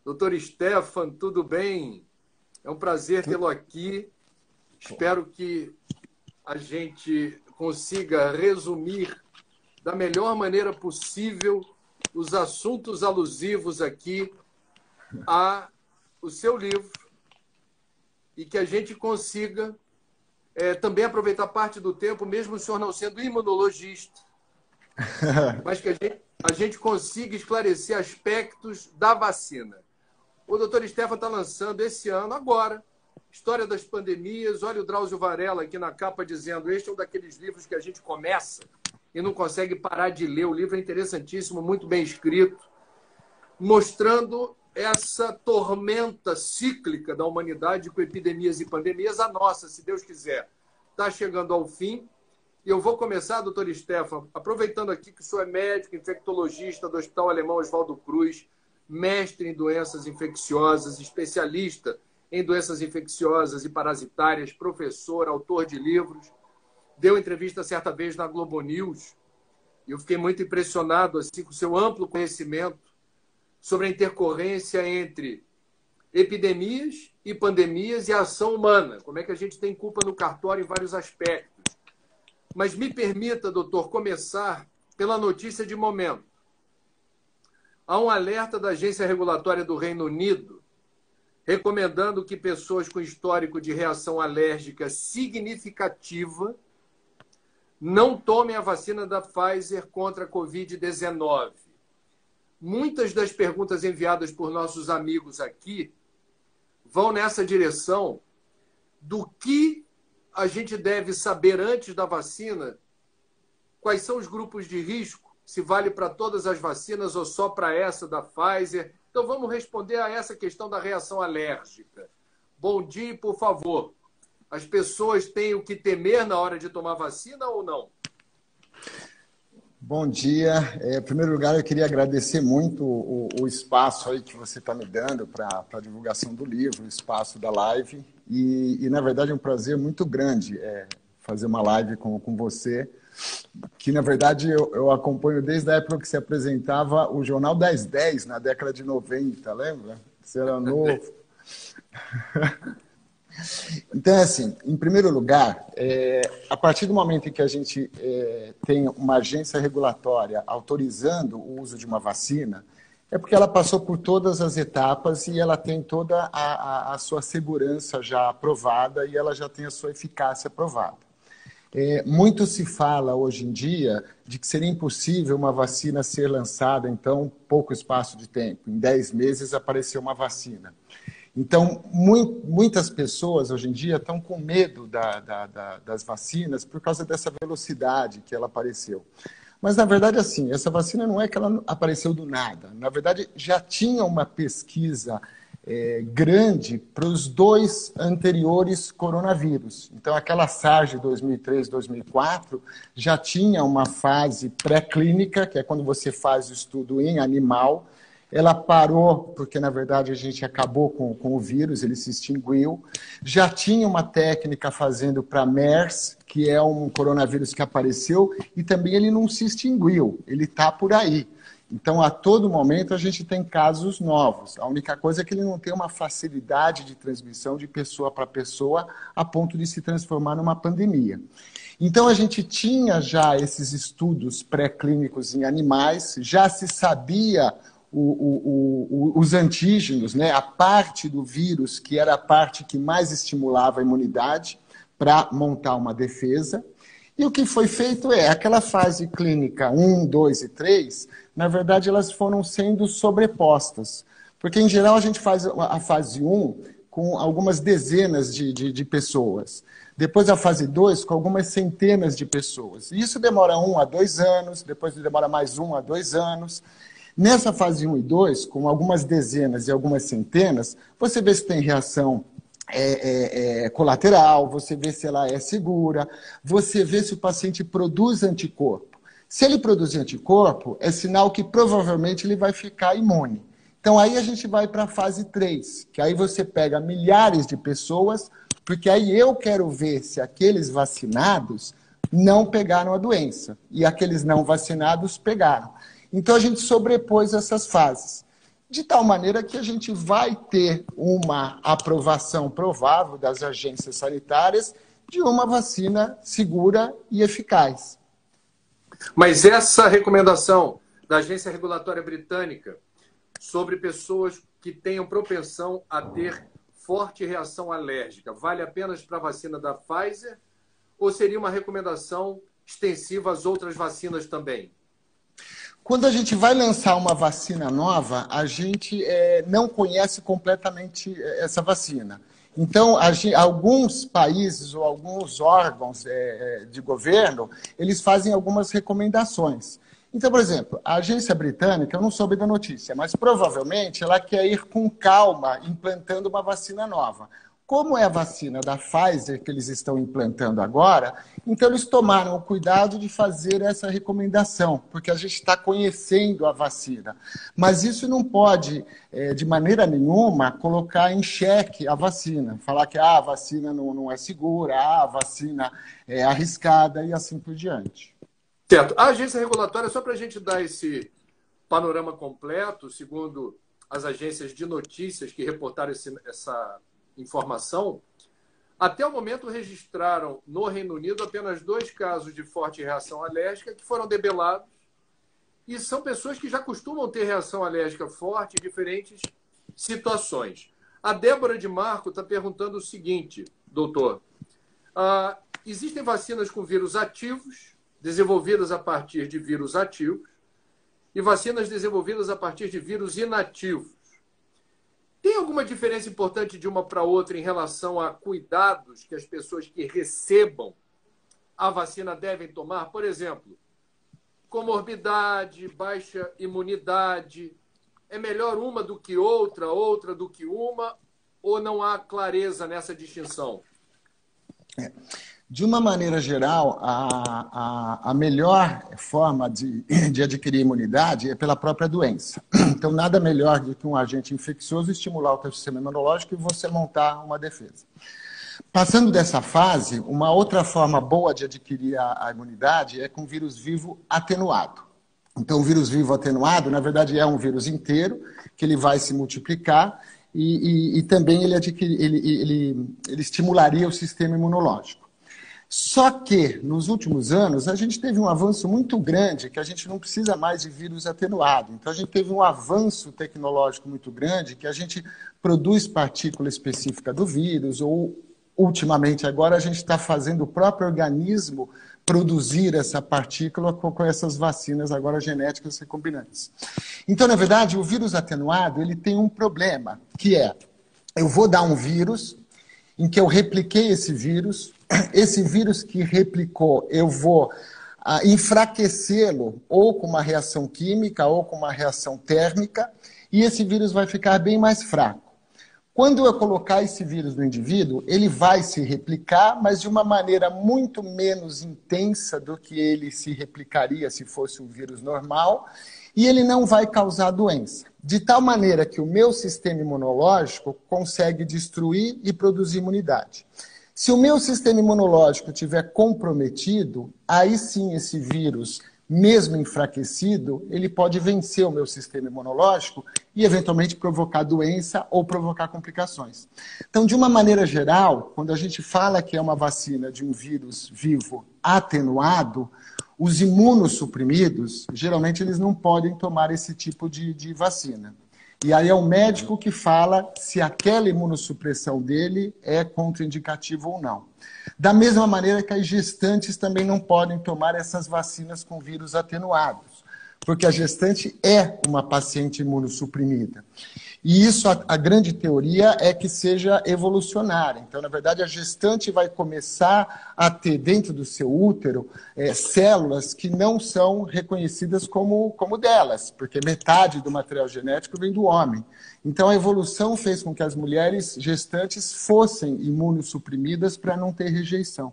Doutor Stefan, tudo bem? É um prazer tê-lo aqui. Espero que a gente consiga resumir da melhor maneira possível os assuntos alusivos aqui ao seu livro e que a gente consiga também aproveitar parte do tempo, mesmo o senhor não sendo imunologista, mas que a gente consiga esclarecer aspectos da vacina. O doutor Stefan está lançando esse ano, agora, História das Pandemias. Olha o Drauzio Varela aqui na capa dizendo: este é um daqueles livros que a gente começa e não consegue parar de ler. O livro é interessantíssimo, muito bem escrito, mostrando essa tormenta cíclica da humanidade com epidemias e pandemias. A nossa, se Deus quiser, está chegando ao fim. E eu vou começar, doutor Stefan, aproveitando aqui que o senhor é médico, infectologista do Hospital Alemão Oswaldo Cruz, mestre em doenças infecciosas, especialista em doenças infecciosas e parasitárias, professor, autor de livros. Deu entrevista certa vez na Globo News e eu fiquei muito impressionado assim, com o seu amplo conhecimento sobre a intercorrência entre epidemias e pandemias e a ação humana. Como é que a gente tem culpa no cartório em vários aspectos. Mas me permita, doutor, começar pela notícia de momento. Há um alerta da Agência Regulatória do Reino Unido recomendando que pessoas com histórico de reação alérgica significativa não tomem a vacina da Pfizer contra a Covid-19. Muitas das perguntas enviadas por nossos amigos aqui vão nessa direção do que a gente deve saber antes da vacina, quais são os grupos de risco, se vale para todas as vacinas ou só para essa da Pfizer. Então, vamos responder a essa questão da reação alérgica. Bom dia, por favor. As pessoas têm o que temer na hora de tomar vacina ou não? Bom dia. Em primeiro lugar, eu queria agradecer muito o espaço aí que você está me dando para a divulgação do livro, o espaço da live. E, na verdade, é um prazer muito grande fazer uma live com você, que, na verdade, eu acompanho desde a época que você apresentava o Jornal das 10, na década de 90, lembra? Você era novo. Então, assim, em primeiro lugar, a partir do momento em que a gente tem uma agência regulatória autorizando o uso de uma vacina, é porque ela passou por todas as etapas e ela tem toda a sua segurança já aprovada e ela já tem a sua eficácia aprovada. Muito se fala hoje em dia de que seria impossível uma vacina ser lançada em tão pouco espaço de tempo. Em 10 meses apareceu uma vacina. Então, muitas pessoas hoje em dia estão com medo das vacinas por causa dessa velocidade que ela apareceu. Mas, na verdade, assim, essa vacina não é que ela apareceu do nada. Na verdade, já tinha uma pesquisa grande para os 2 anteriores coronavírus. Então, aquela SARS de 2003, 2004, já tinha uma fase pré-clínica, que é quando você faz o estudo em animal. Ela parou porque, na verdade, a gente acabou com o vírus, ele se extinguiu. Já tinha uma técnica fazendo para MERS, que é um coronavírus que apareceu, e também ele não se extinguiu, ele está por aí. Então, a todo momento, a gente tem casos novos. A única coisa é que ele não tem uma facilidade de transmissão de pessoa para pessoa a ponto de se transformar numa pandemia. Então, a gente tinha já esses estudos pré-clínicos em animais, já se sabia os antígenos, né? A parte do vírus, que era a parte que mais estimulava a imunidade para montar uma defesa. E o que foi feito aquela fase clínica 1, 2 e 3, na verdade, elas foram sendo sobrepostas. Porque, em geral, a gente faz a fase 1 com algumas dezenas de pessoas. Depois a fase 2 com algumas centenas de pessoas. E isso demora 1 a 2 anos, depois demora mais 1 a 2 anos. Nessa fase 1 e 2, com algumas dezenas e algumas centenas, você vê se tem reação colateral, você vê se ela é segura, você vê se o paciente produz anticorpo. Se ele produzir anticorpo, é sinal que provavelmente ele vai ficar imune. Então aí a gente vai para a fase 3, que aí você pega milhares de pessoas, porque aí eu quero ver se aqueles vacinados não pegaram a doença e aqueles não vacinados pegaram. Então a gente sobrepôs essas fases. de tal maneira que a gente vai ter uma aprovação provável das agências sanitárias de uma vacina segura e eficaz. Mas essa recomendação da Agência Regulatória Britânica sobre pessoas que tenham propensão a ter forte reação alérgica, vale apenas para a vacina da Pfizer ou seria uma recomendação extensiva às outras vacinas também? Quando a gente vai lançar uma vacina nova, a gente não conhece completamente essa vacina. Então, alguns países ou alguns órgãos de governo, eles fazem algumas recomendações. Então, por exemplo, a agência britânica, eu não soube da notícia, mas provavelmente ela quer ir com calma implantando uma vacina nova. Como é a vacina da Pfizer que eles estão implantando agora, então eles tomaram o cuidado de fazer essa recomendação, porque a gente está conhecendo a vacina. Mas isso não pode, de maneira nenhuma, colocar em xeque a vacina. Falar que a vacina não é segura, a vacina é arriscada e assim por diante. Certo. A agência regulatória, só para a gente dar esse panorama completo, segundo as agências de notícias que reportaram essa informação, até o momento registraram no Reino Unido apenas 2 casos de forte reação alérgica que foram debelados e são pessoas que já costumam ter reação alérgica forte em diferentes situações. A Débora de Marco está perguntando o seguinte, doutor, existem vacinas com vírus ativos, desenvolvidas a partir de vírus ativos, e vacinas desenvolvidas a partir de vírus inativos. Tem alguma diferença importante de uma para outra em relação a cuidados que as pessoas que recebam a vacina devem tomar? Por exemplo, comorbidade, baixa imunidade. É melhor uma do que outra, outra do que uma? Ou não há clareza nessa distinção? De uma maneira geral, a melhor forma de adquirir imunidade é pela própria doença. Então, nada melhor do que um agente infeccioso estimular o teu sistema imunológico e você montar uma defesa. Passando dessa fase, uma outra forma boa de adquirir a imunidade é com vírus vivo atenuado. Então, o vírus vivo atenuado, na verdade, é um vírus inteiro, que ele vai se multiplicar e também ele estimularia o sistema imunológico. Só que, nos últimos anos, a gente teve um avanço muito grande, que a gente não precisa mais de vírus atenuado. Então, a gente teve um avanço tecnológico muito grande, que a gente produz partícula específica do vírus, ou, ultimamente, agora a gente está fazendo o próprio organismo produzir essa partícula com essas vacinas agora genéticas recombinantes. Então, na verdade, o vírus atenuado, ele tem um problema, que é, eu vou dar um vírus, em que eu repliquei esse vírus que replicou, eu vou enfraquecê-lo ou com uma reação química ou com uma reação térmica, e esse vírus vai ficar bem mais fraco. Quando eu colocar esse vírus no indivíduo, ele vai se replicar, mas de uma maneira muito menos intensa do que ele se replicaria se fosse um vírus normal, e ele não vai causar doença. De tal maneira que o meu sistema imunológico consegue destruir e produzir imunidade. Se o meu sistema imunológico estiver comprometido, aí sim esse vírus, mesmo enfraquecido, ele pode vencer o meu sistema imunológico e eventualmente provocar doença ou provocar complicações. Então, de uma maneira geral, quando a gente fala que é uma vacina de um vírus vivo atenuado, os imunossuprimidos, geralmente eles não podem tomar esse tipo de vacina. E aí é o médico que fala se aquela imunossupressão dele é contraindicativa ou não. Da mesma maneira que as gestantes também não podem tomar essas vacinas com vírus atenuados, porque a gestante é uma paciente imunossuprimida. E isso, a grande teoria é que seja evolucionária. Então, na verdade, a gestante vai começar a ter dentro do seu útero células que não são reconhecidas como delas, porque metade do material genético vem do homem. Então, a evolução fez com que as mulheres gestantes fossem imunossuprimidas para não ter rejeição.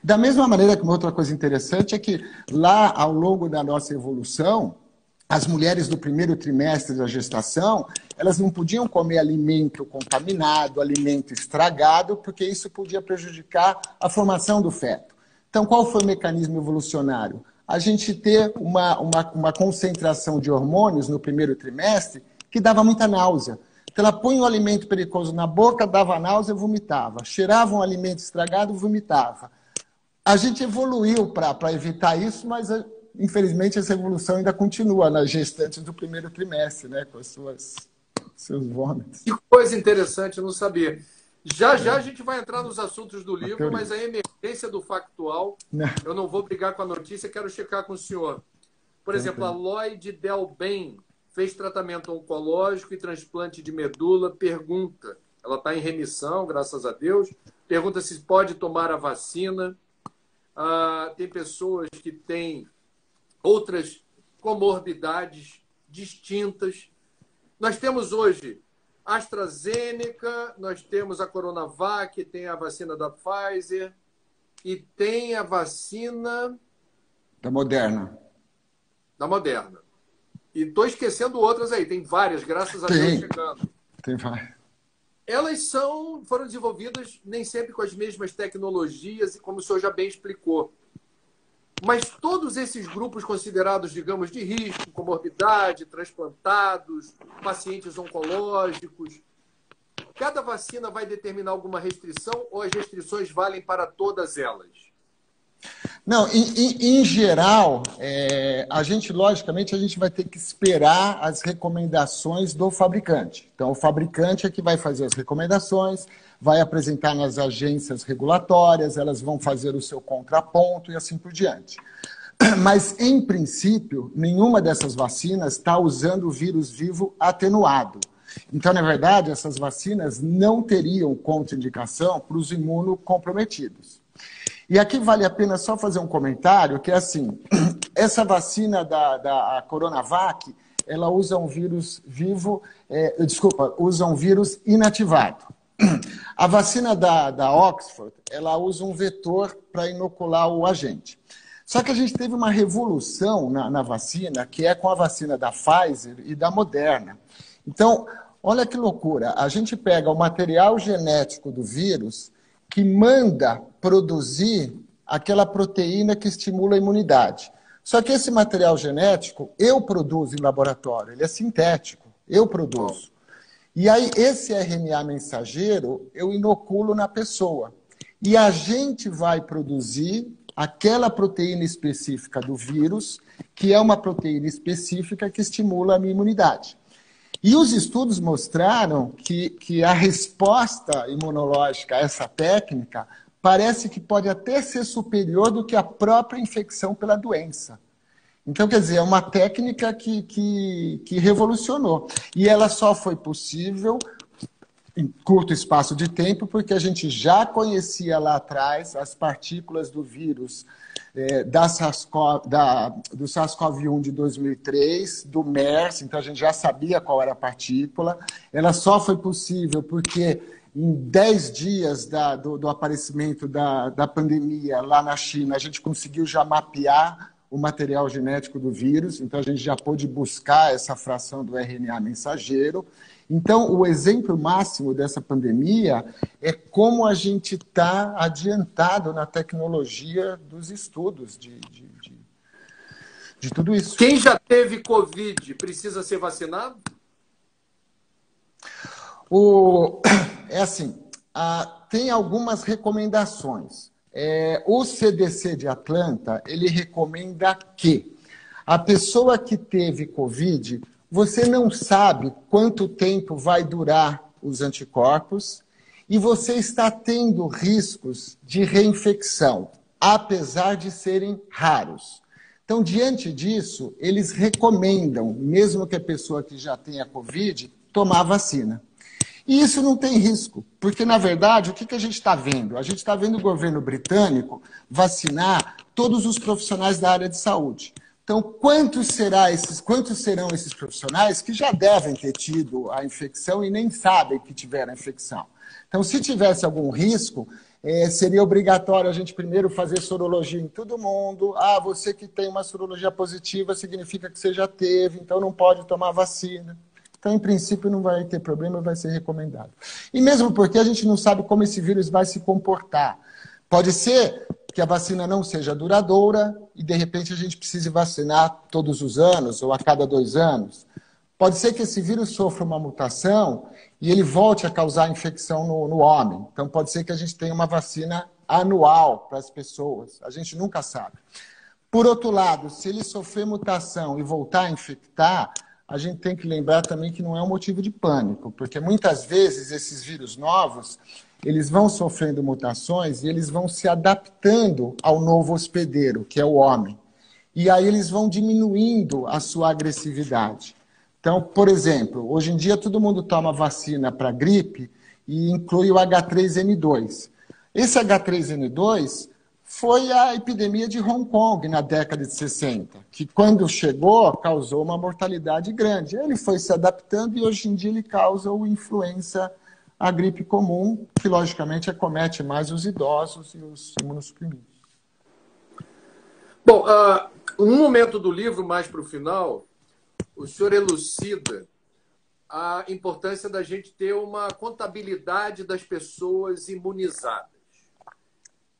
Da mesma maneira que uma outra coisa interessante é que lá, ao longo da nossa evolução, as mulheres do primeiro trimestre da gestação, elas não podiam comer alimento contaminado, alimento estragado, porque isso podia prejudicar a formação do feto. Então, qual foi o mecanismo evolucionário? A gente ter uma concentração de hormônios no primeiro trimestre que dava muita náusea. Então, ela põe um alimento perigoso na boca, dava náusea, vomitava. Cheirava um alimento estragado, vomitava. A gente evoluiu para evitar isso, mas, infelizmente, essa evolução ainda continua nas gestantes do primeiro trimestre, né? Com seus vômitos. Que coisa interessante, eu não sabia. Já a gente vai entrar nos assuntos do livro, mas a emergência do factual, eu não vou brigar com a notícia, quero checar com o senhor. Por exemplo, a Lloyd Delben fez tratamento oncológico e transplante de medula, pergunta, ela está em remissão, graças a Deus, pergunta se pode tomar a vacina. Tem pessoas que têm outras comorbidades distintas. Nós temos hoje AstraZeneca, nós temos a Coronavac, tem a vacina da Pfizer e tem a vacina... Da Moderna. Da Moderna. E estou esquecendo outras aí, tem várias, graças a Deus, chegando. Tem várias. Elas foram desenvolvidas nem sempre com as mesmas tecnologias, e como o senhor já bem explicou. Mas todos esses grupos considerados, digamos, de risco, comorbidade, transplantados, pacientes oncológicos, cada vacina vai determinar alguma restrição ou as restrições valem para todas elas? Não, em geral, logicamente, a gente vai ter que esperar as recomendações do fabricante. Então, o fabricante é que vai fazer as recomendações, vai apresentar nas agências regulatórias, elas vão fazer o seu contraponto e assim por diante. Mas, em princípio, nenhuma dessas vacinas está usando o vírus vivo atenuado. Então, na verdade, essas vacinas não teriam contraindicação para os imunocomprometidos. E aqui vale a pena só fazer um comentário, que é assim, essa vacina da Coronavac, ela usa um vírus usa um vírus inativado. A vacina da Oxford, ela usa um vetor para inocular o agente. Só que a gente teve uma revolução na vacina, que é com a vacina da Pfizer e da Moderna. Então, olha que loucura, a gente pega o material genético do vírus que manda produzir aquela proteína que estimula a imunidade. Só que esse material genético, eu produzo em laboratório, ele é sintético, eu produzo. E aí, esse RNA mensageiro, eu inoculo na pessoa. E a gente vai produzir aquela proteína específica do vírus, que é uma proteína específica que estimula a minha imunidade. E os estudos mostraram que a resposta imunológica a essa técnica parece que pode até ser superior do que a própria infecção pela doença. Então, quer dizer, é uma técnica que revolucionou. E ela só foi possível em curto espaço de tempo, porque a gente já conhecia lá atrás as partículas do vírus do SARS-CoV-1 de 2003, do MERS, então a gente já sabia qual era a partícula. Ela só foi possível porque em 10 dias do aparecimento da pandemia lá na China, a gente conseguiu já mapear o material genético do vírus, então a gente já pôde buscar essa fração do RNA mensageiro. Então, o exemplo máximo dessa pandemia é como a gente está adiantado na tecnologia dos estudos de tudo isso. Quem já teve Covid precisa ser vacinado? É assim, tem algumas recomendações. O CDC de Atlanta, ele recomenda que a pessoa que teve Covid, você não sabe quanto tempo vai durar os anticorpos e você está tendo riscos de reinfecção, apesar de serem raros. Então, diante disso, eles recomendam, mesmo que a pessoa que já tenha Covid, tomar a vacina. E isso não tem risco, porque, na verdade, o que a gente está vendo? A gente está vendo o governo britânico vacinar todos os profissionais da área de saúde. Então, quantos serão esses profissionais que já devem ter tido a infecção e nem sabem que tiveram a infecção? Então, se tivesse algum risco, seria obrigatório a gente primeiro fazer sorologia em todo mundo. Você que tem uma sorologia positiva significa que você já teve, então não pode tomar vacina. Então, em princípio, não vai ter problema, vai ser recomendado. E mesmo porque a gente não sabe como esse vírus vai se comportar. Pode ser que a vacina não seja duradoura e, de repente, a gente precise vacinar todos os anos ou a cada 2 anos. Pode ser que esse vírus sofra uma mutação e ele volte a causar infecção no homem. Então, pode ser que a gente tenha uma vacina anual para as pessoas. A gente nunca sabe. Por outro lado, se ele sofrer mutação e voltar a infectar, a gente tem que lembrar também que não é um motivo de pânico, porque muitas vezes esses vírus novos, eles vão sofrendo mutações e eles vão se adaptando ao novo hospedeiro, que é o homem. E aí eles vão diminuindo a sua agressividade. Então, por exemplo, hoje em dia todo mundo toma vacina para gripe e inclui o H3N2. Esse H3N2 foi a epidemia de Hong Kong na década de 60, que quando chegou causou uma mortalidade grande. Ele foi se adaptando e hoje em dia ele causa o influenza, a gripe comum, que logicamente acomete mais os idosos e os imunossuprimidos. Bom, no momento do livro, mais para o final, o senhor elucida a importância da gente ter uma contabilidade das pessoas imunizadas.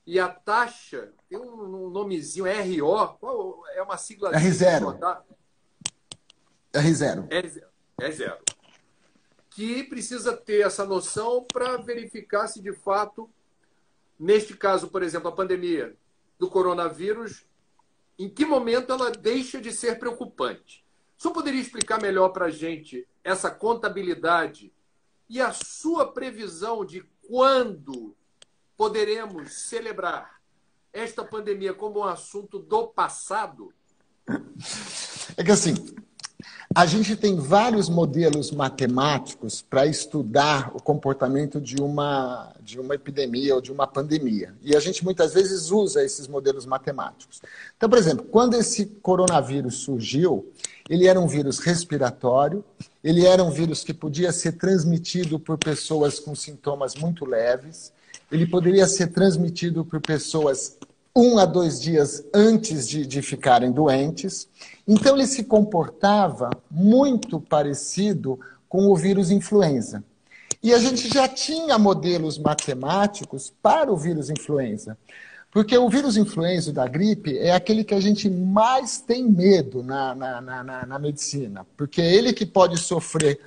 E a taxa, tem um nomezinho, RO, qual é uma sigla? R0. R0. É zero. Que precisa ter essa noção para verificar se, de fato, neste caso, por exemplo, a pandemia do coronavírus, em que momento ela deixa de ser preocupante. O senhor poderia explicar melhor para a gente essa contabilidade e a sua previsão de quando poderemos celebrar esta pandemia como um assunto do passado? É que assim, a gente tem vários modelos matemáticos para estudar o comportamento de uma epidemia ou de uma pandemia. E a gente muitas vezes usa esses modelos matemáticos. Então, por exemplo, quando esse coronavírus surgiu, ele era um vírus respiratório, ele era um vírus que podia ser transmitido por pessoas com sintomas muito leves, ele poderia ser transmitido por pessoas 1 a 2 dias antes de ficarem doentes. Então, ele se comportava muito parecido com o vírus influenza. E a gente já tinha modelos matemáticos para o vírus influenza. Porque o vírus influenza da gripe é aquele que a gente mais tem medo na medicina. Porque é ele que pode sofrer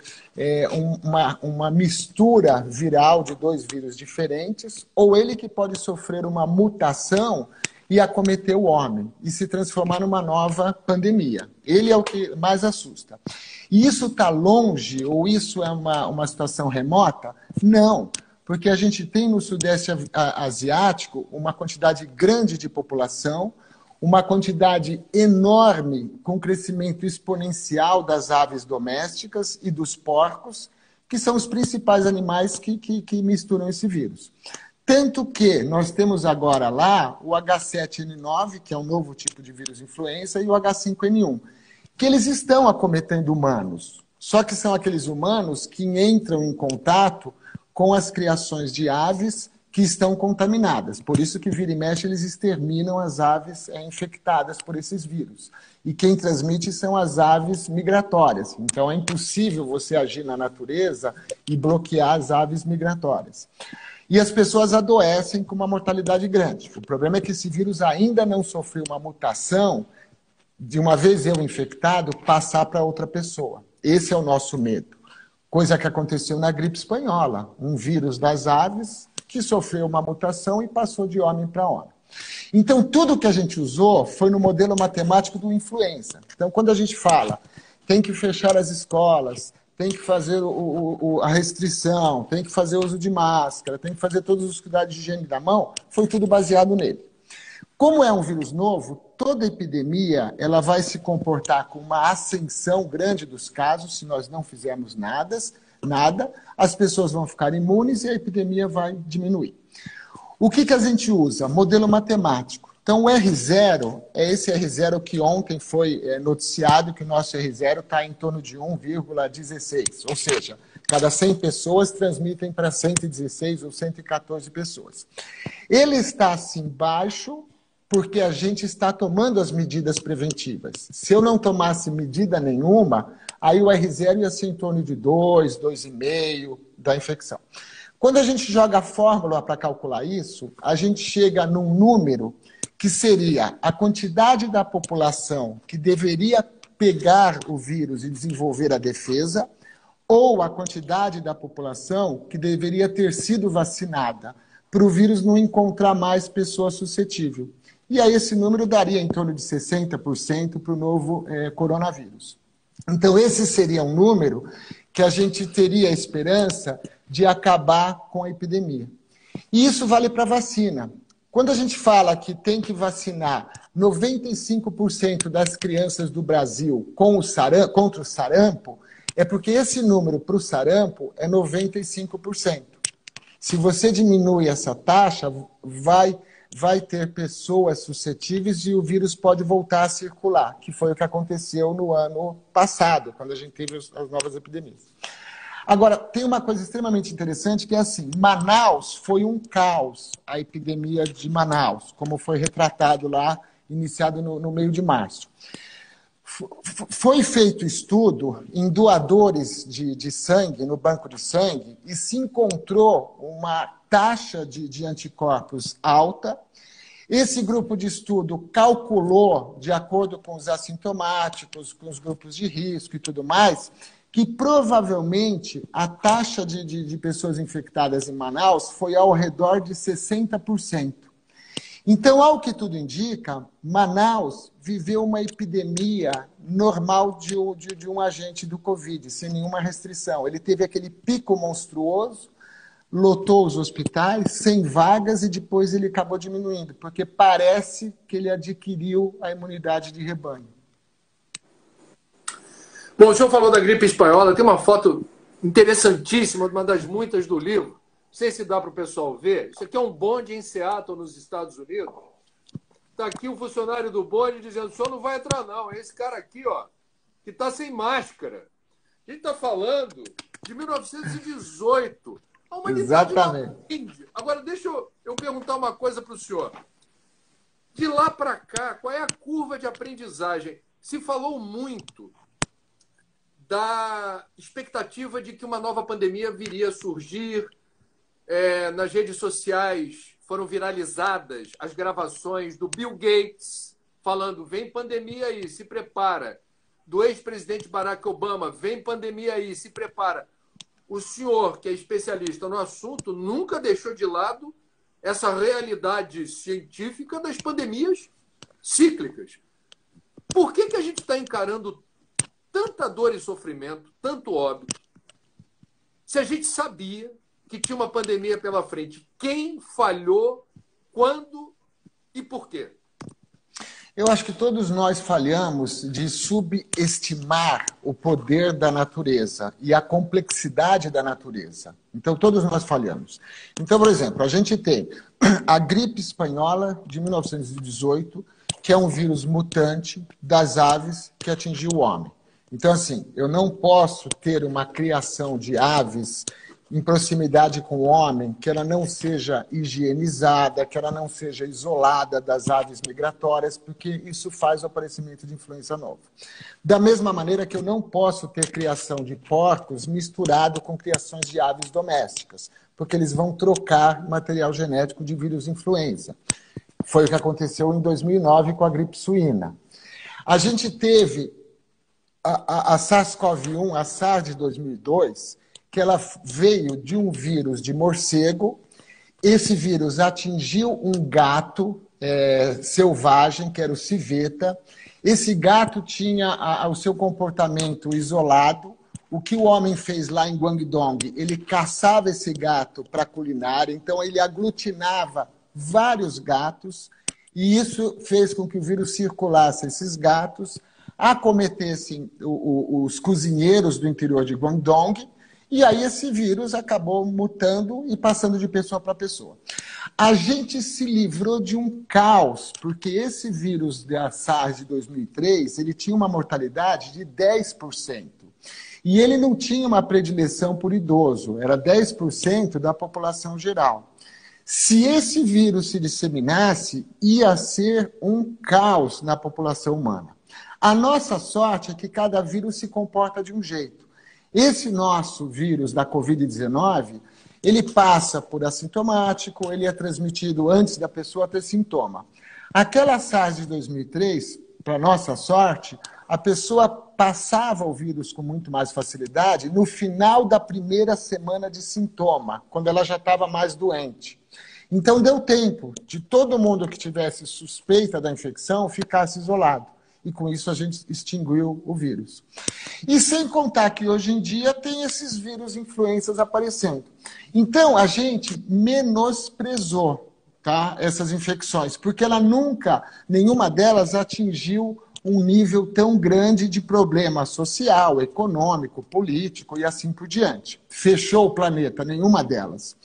uma mistura viral de 2 vírus diferentes, ou ele que pode sofrer uma mutação e acometer o homem, e se transformar numa nova pandemia. Ele é o que mais assusta. E isso está longe, ou isso é uma situação remota? Não. Porque a gente tem no Sudeste Asiático uma quantidade grande de população, uma quantidade enorme com crescimento exponencial das aves domésticas e dos porcos, que são os principais animais que misturam esse vírus. Tanto que nós temos agora lá o H7N9, que é um novo tipo de vírus influenza, e o H5N1, que eles estão acometendo humanos. Só que são aqueles humanos que entram em contato com as criações de aves que estão contaminadas. Por isso que vira e mexe eles exterminam as aves infectadas por esses vírus. E quem transmite são as aves migratórias. Então é impossível você agir na natureza e bloquear as aves migratórias. E as pessoas adoecem com uma mortalidade grande. O problema é que esse vírus ainda não sofreu uma mutação de, uma vez eu infectado, passar para outra pessoa. Esse é o nosso medo. Coisa que aconteceu na gripe espanhola, um vírus das aves que sofreu uma mutação e passou de homem para homem. Então, tudo que a gente usou foi no modelo matemático do influenza. Então, quando a gente fala, tem que fechar as escolas, tem que fazer a restrição, tem que fazer uso de máscara, tem que fazer todos os cuidados de higiene da mão, foi tudo baseado nele. Como é um vírus novo, toda epidemia ela vai se comportar com uma ascensão grande dos casos, se nós não fizermos nada, as pessoas vão ficar imunes e a epidemia vai diminuir. O que a gente usa? Modelo matemático. Então, o R0 é esse R0 que ontem foi noticiado que o nosso R0 está em torno de 1,16, ou seja, cada 100 pessoas transmitem para 116 ou 114 pessoas. Ele está assim baixo porque a gente está tomando as medidas preventivas. Se eu não tomasse medida nenhuma, aí o R0 ia ser em torno de 2, 2,5 da infecção. Quando a gente joga a fórmula para calcular isso, a gente chega num número que seria a quantidade da população que deveria pegar o vírus e desenvolver a defesa, ou a quantidade da população que deveria ter sido vacinada, para o vírus não encontrar mais pessoa suscetível. E aí esse número daria em torno de 60% para o novo coronavírus. Então esse seria um número que a gente teria a esperança de acabar com a epidemia. E isso vale para a vacina. Quando a gente fala que tem que vacinar 95% das crianças do Brasil contra o sarampo, é porque esse número para o sarampo é 95%. Se você diminui essa taxa, vai ter pessoas suscetíveis e o vírus pode voltar a circular, que foi o que aconteceu no ano passado, quando a gente teve as novas epidemias. Agora, tem uma coisa extremamente interessante que é assim, Manaus foi um caos, a epidemia de Manaus, como foi retratado lá, iniciado no meio de março. Foi feito estudo em doadores de sangue, no banco de sangue, e se encontrou uma taxa de anticorpos alta. Esse grupo de estudo calculou, de acordo com os assintomáticos, com os grupos de risco e tudo mais, que provavelmente a taxa de pessoas infectadas em Manaus foi ao redor de 60%. Então, ao que tudo indica, Manaus viveu uma epidemia normal de um agente do Covid, sem nenhuma restrição. Ele teve aquele pico monstruoso, lotou os hospitais, sem vagas, e depois ele acabou diminuindo, porque parece que ele adquiriu a imunidade de rebanho. Bom, o senhor falou da gripe espanhola, tem uma foto interessantíssima, uma das muitas do livro. Não sei se dá para o pessoal ver. Isso aqui é um bonde em Seattle, nos Estados Unidos. Está aqui o funcionário do bonde dizendo, o senhor não vai entrar não, é esse cara aqui, ó, que está sem máscara. A gente está falando de 1918. A humanidade Exatamente. Agora, deixa eu perguntar uma coisa para o senhor. De lá para cá, qual é a curva de aprendizagem? Se falou muito da expectativa de que uma nova pandemia viria a surgir. Nas redes sociais foram viralizadas as gravações do Bill Gates falando, vem pandemia aí, se prepara. Do ex-presidente Barack Obama, vem pandemia aí, se prepara. O senhor, que é especialista no assunto, nunca deixou de lado essa realidade científica das pandemias cíclicas. Por que a gente está encarando tanta dor e sofrimento, tanto óbito, se a gente sabia que tinha uma pandemia pela frente? Quem falhou, quando e por quê? Eu acho que todos nós falhamos de subestimar o poder da natureza e a complexidade da natureza. Então, todos nós falhamos. Então, por exemplo, a gente tem a gripe espanhola de 1918, que é um vírus mutante das aves que atingiu o homem. Então, assim, eu não posso ter uma criação de aves em proximidade com o homem, que ela não seja higienizada, que ela não seja isolada das aves migratórias, porque isso faz o aparecimento de influenza nova. Da mesma maneira que eu não posso ter criação de porcos misturado com criações de aves domésticas, porque eles vão trocar material genético de vírus influenza. Foi o que aconteceu em 2009 com a gripe suína. A gente teve a SARS-CoV-1, a SARS de 2002, que ela veio de um vírus de morcego. Esse vírus atingiu um gato selvagem, que era o civeta. Esse gato tinha o seu comportamento isolado. O que o homem fez lá em Guangdong? Ele caçava esse gato para culinária, então ele aglutinava vários gatos, e isso fez com que o vírus circulasse esses gatos, acometessem os cozinheiros do interior de Guangdong, e aí esse vírus acabou mutando e passando de pessoa para pessoa. A gente se livrou de um caos, porque esse vírus da SARS de 2003, ele tinha uma mortalidade de 10%. E ele não tinha uma predileção por idoso, era 10% da população geral. Se esse vírus se disseminasse, ia ser um caos na população humana. A nossa sorte é que cada vírus se comporta de um jeito. Esse nosso vírus da Covid-19, ele passa por assintomático, ele é transmitido antes da pessoa ter sintoma. Aquela SARS de 2003, para nossa sorte, a pessoa passava o vírus com muito mais facilidade no final da primeira semana de sintoma, quando ela já estava mais doente. Então, deu tempo de todo mundo que tivesse suspeita da infecção ficasse isolado. E com isso a gente extinguiu o vírus. E sem contar que hoje em dia tem esses vírus influenças aparecendo. Então, a gente menosprezou, tá, essas infecções, porque nenhuma delas atingiu um nível tão grande de problema social, econômico, político e assim por diante. Fechou o planeta, nenhuma delas.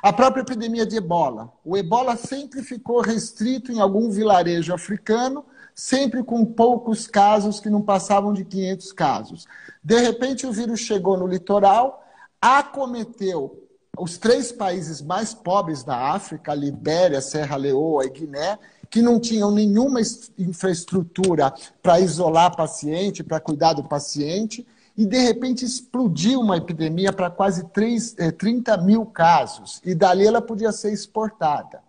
A própria epidemia de ebola. O ebola sempre ficou restrito em algum vilarejo africano, sempre com poucos casos que não passavam de 500 casos. De repente, o vírus chegou no litoral, acometeu os 3 países mais pobres da África, Libéria, Serra Leoa e Guiné, que não tinham nenhuma infraestrutura para isolar paciente, para cuidar do paciente, e de repente explodiu uma epidemia para quase 30 mil casos, e dali ela podia ser exportada.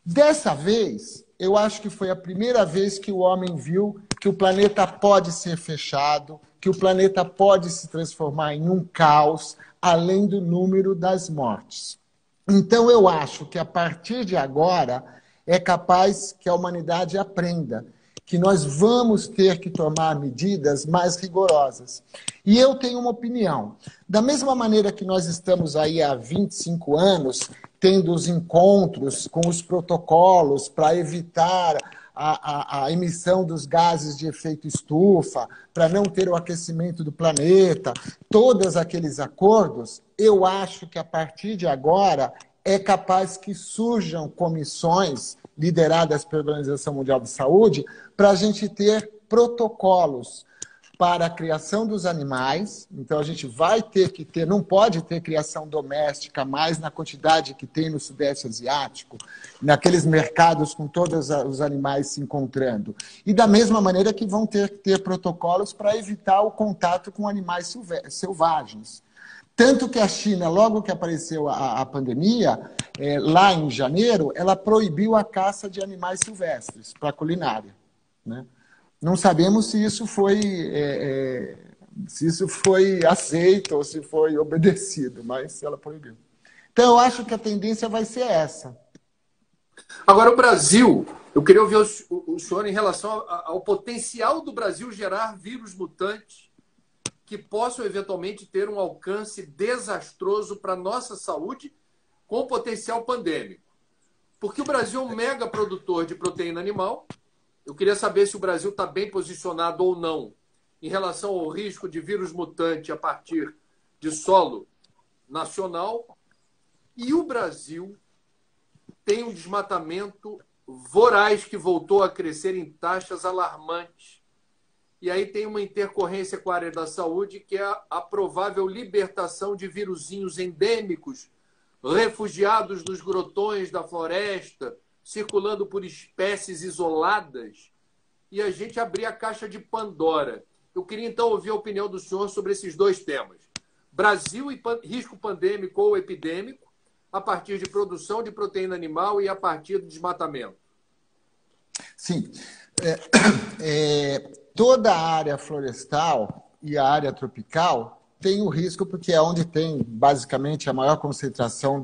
Dessa vez, eu acho que foi a primeira vez que o homem viu que o planeta pode ser fechado, que o planeta pode se transformar em um caos, além do número das mortes. Então, eu acho que a partir de agora é capaz que a humanidade aprenda que nós vamos ter que tomar medidas mais rigorosas. E eu tenho uma opinião. Da mesma maneira que nós estamos aí há 25 anos tendo os encontros com os protocolos para evitar a emissão dos gases de efeito estufa, para não ter o aquecimento do planeta, todos aqueles acordos, eu acho que a partir de agora é capaz que surjam comissões lideradas pela Organização Mundial de Saúde para a gente ter protocolos para a criação dos animais. Então, a gente vai ter que ter, não pode ter criação doméstica mais na quantidade que tem no Sudeste Asiático, naqueles mercados com todos os animais se encontrando. E da mesma maneira que vão ter que ter protocolos para evitar o contato com animais selvagens. Tanto que a China, logo que apareceu a pandemia, lá em janeiro, ela proibiu a caça de animais silvestres para a culinária, né? Não sabemos se isso foi aceito ou se foi obedecido, mas ela proibiu. Então, eu acho que a tendência vai ser essa. Agora, o Brasil, eu queria ouvir o senhor em relação ao potencial do Brasil gerar vírus mutantes que possam eventualmente ter um alcance desastroso para a nossa saúde com potencial pandêmico. Porque o Brasil é um mega produtor de proteína animal. Eu queria saber se o Brasil está bem posicionado ou não em relação ao risco de vírus mutante a partir de solo nacional. E o Brasil tem um desmatamento voraz que voltou a crescer em taxas alarmantes. E aí tem uma intercorrência com a área da saúde, que é a provável libertação de virusinhos endêmicos, refugiados nos grotões da floresta, circulando por espécies isoladas, e a gente abrir a caixa de Pandora. Eu queria, então, ouvir a opinião do senhor sobre esses 2 temas. Brasil e risco pandêmico ou epidêmico, a partir de produção de proteína animal e a partir do desmatamento. Sim. Toda a área florestal e a área tropical tem o risco, porque é onde tem, basicamente, a maior concentração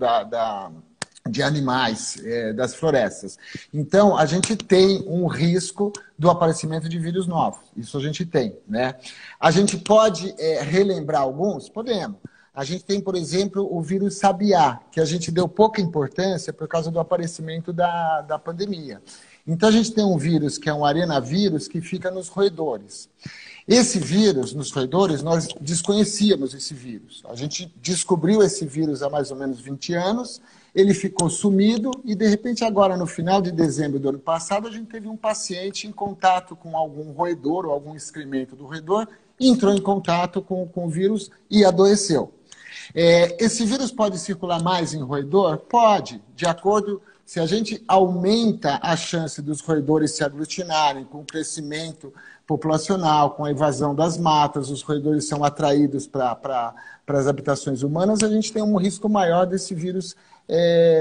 de animais das florestas. Então, a gente tem um risco do aparecimento de vírus novos. Isso a gente tem, né? A gente pode relembrar alguns? Podemos. A gente tem, por exemplo, o vírus sabiá, que a gente deu pouca importância por causa do aparecimento da pandemia. Então, a gente tem um vírus que é um arenavírus que fica nos roedores. Esse vírus, nos roedores, nós desconhecíamos esse vírus. A gente descobriu esse vírus há mais ou menos 20 anos, ele ficou sumido e, de repente, agora, no final de dezembro do ano passado, a gente teve um paciente em contato com algum roedor ou algum excremento do roedor, entrou em contato com o vírus e adoeceu. Esse vírus pode circular mais em roedor? Pode, de acordo se a gente aumenta a chance dos roedores se aglutinarem com o crescimento populacional, com a invasão das matas, os roedores são atraídos para as habitações humanas, a gente tem um risco maior desse vírus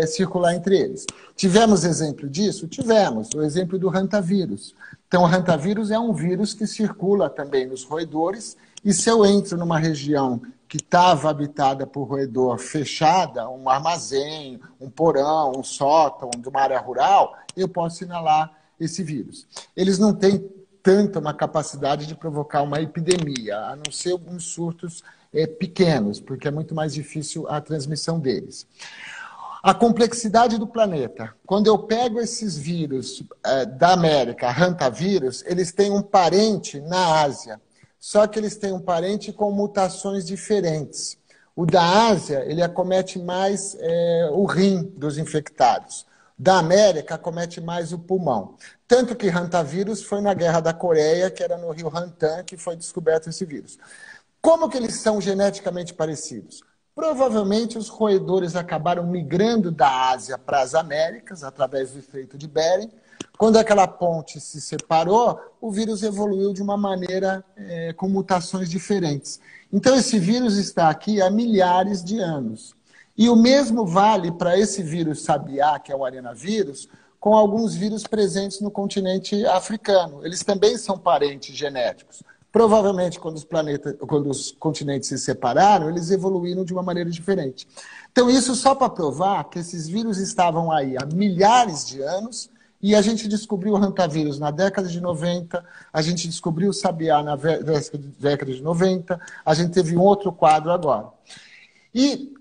circular entre eles. Tivemos exemplo disso? Tivemos. O exemplo do hantavírus. Então, o hantavírus é um vírus que circula também nos roedores, e se eu entro numa região que estava habitada por roedor fechada, um armazém, um porão, um sótão de uma área rural, eu posso inalar esse vírus. Eles não têm tanto uma capacidade de provocar uma epidemia, a não ser alguns surtos pequenos, porque é muito mais difícil a transmissão deles. A complexidade do planeta. Quando eu pego esses vírus da América, hantavírus, eles têm um parente na Ásia. Só que eles têm um parente com mutações diferentes. O da Ásia, ele acomete mais o rim dos infectados. Da América, acomete mais o pulmão. Tanto que hantavírus foi na Guerra da Coreia, que era no rio Hantan, que foi descoberto esse vírus. Como que eles são geneticamente parecidos? Provavelmente os roedores acabaram migrando da Ásia para as Américas, através do Estreito de Bering. Quando aquela ponte se separou, o vírus evoluiu de uma maneira com mutações diferentes. Então, esse vírus está aqui há milhares de anos. E o mesmo vale para esse vírus sabiá, que é o arenavírus, com alguns vírus presentes no continente africano. Eles também são parentes genéticos. Provavelmente, quando os continentes se separaram, eles evoluíram de uma maneira diferente. Então, isso só para provar que esses vírus estavam aí há milhares de anos, e a gente descobriu o hantavírus na década de 90, a gente descobriu o sabiá na década de 90, a gente teve um outro quadro agora. E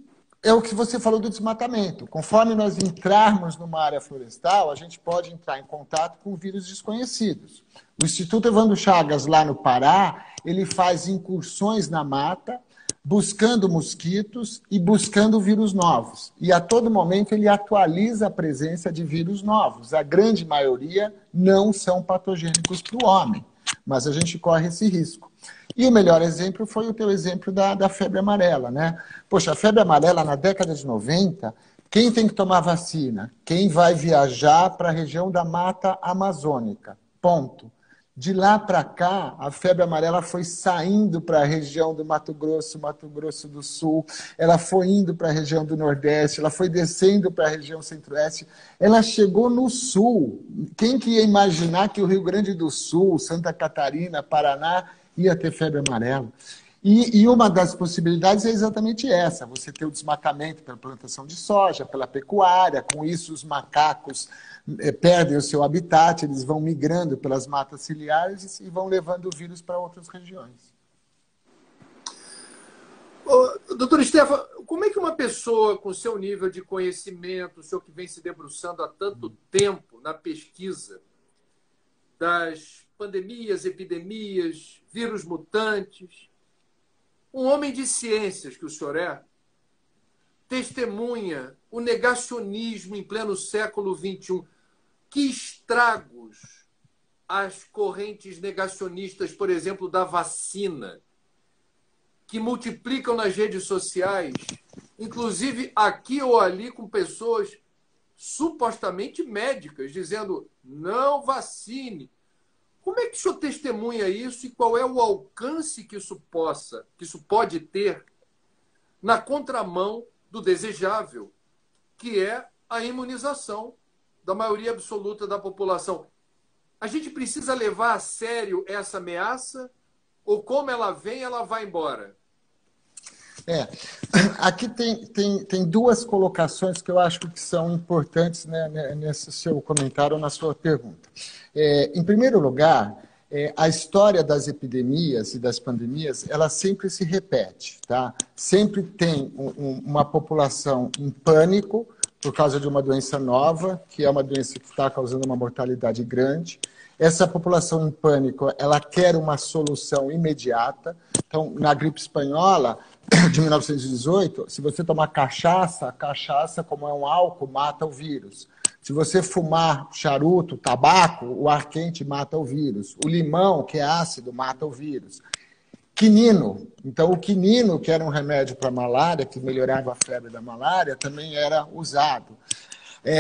é o que você falou do desmatamento. Conforme nós entrarmos numa área florestal, a gente pode entrar em contato com vírus desconhecidos. O Instituto Evandro Chagas, lá no Pará, ele faz incursões na mata, buscando mosquitos e buscando vírus novos. E a todo momento ele atualiza a presença de vírus novos. A grande maioria não são patogênicos para o homem, mas a gente corre esse risco. E o melhor exemplo foi o teu exemplo da febre amarela, né? Poxa, a febre amarela na década de 90, quem tem que tomar vacina? Quem vai viajar para a região da Mata Amazônica. Ponto. De lá para cá, a febre amarela foi saindo para a região do Mato Grosso do Sul, ela foi indo para a região do Nordeste, ela foi descendo para a região Centro-Oeste, ela chegou no Sul. Quem que ia imaginar que o Rio Grande do Sul, Santa Catarina, Paraná, ia ter febre amarela? E uma das possibilidades é exatamente essa, você ter o desmatamento pela plantação de soja, pela pecuária, com isso os macacos perdem o seu habitat, eles vão migrando pelas matas ciliares e vão levando o vírus para outras regiões. Doutor Stefan, como é que uma pessoa com seu nível de conhecimento, o senhor que vem se debruçando há tanto tempo na pesquisa das pandemias, epidemias, vírus mutantes, um homem de ciências que o senhor é, testemunha o negacionismo em pleno século XXI? Que estragos as correntes negacionistas, por exemplo, da vacina, que multiplicam nas redes sociais, inclusive aqui ou ali com pessoas supostamente médicas, dizendo não vacine. Como é que o senhor testemunha isso e qual é o alcance que isso pode ter na contramão do desejável, que é a imunização da maioria absoluta da população? A gente precisa levar a sério essa ameaça ou como ela vem, ela vai embora? Aqui tem duas colocações que eu acho que são importantes, né, nesse seu comentário ou na sua pergunta. Em primeiro lugar, a história das epidemias e das pandemias, ela sempre se repete, tá? Sempre tem uma população em pânico por causa de uma doença nova, que é uma doença que está causando uma mortalidade grande. Essa população em pânico, ela quer uma solução imediata. Então, na gripe espanhola de 1918, se você tomar cachaça, a cachaça, como é um álcool, mata o vírus. Se você fumar charuto, tabaco, o ar quente mata o vírus. O limão, que é ácido, mata o vírus. Quinino. Então, o quinino, que era um remédio para malária, que melhorava a febre da malária, também era usado.